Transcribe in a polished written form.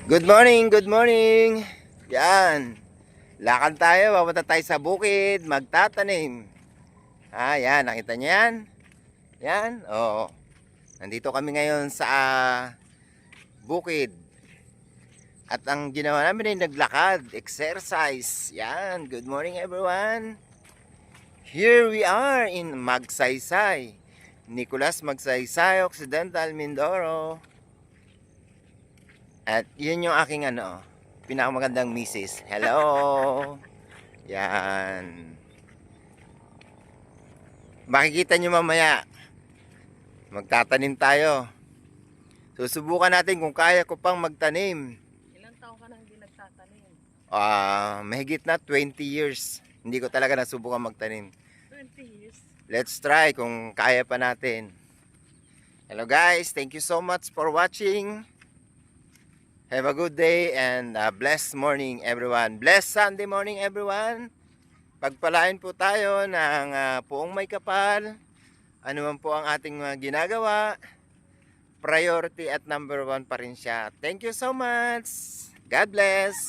Good morning, good morning. Yan. Lakad tayo, papunta tayo sa bukid, magtatanim. Yan, nakita niyo yan? Yan, oo. Nandito kami ngayon sa bukid. At ang ginawa namin ay naglakad, exercise. Yan, good morning everyone. Here we are in Magsaysay. Nicolas Magsaysay, Occidental, Mindoro. At yun yung aking pinakamagandang misis. Hello! Yan. Makikita nyo mamaya. Magtatanim tayo. Susubukan natin kung kaya ko pang magtanim. Ilang taon ka nang hindi nagtatanim? Mahigit na 20 years. Hindi ko talaga nasubukan magtanim. 20 years? Let's try kung kaya pa natin. Hello guys, thank you so much for watching. Have a good day and blessed morning everyone. Blessed Sunday morning everyone. Pagpalain po tayo ng puong may kapal. Ano man po ang ating ginagawa, priority at number one pa rin siya. Thank you so much. God bless.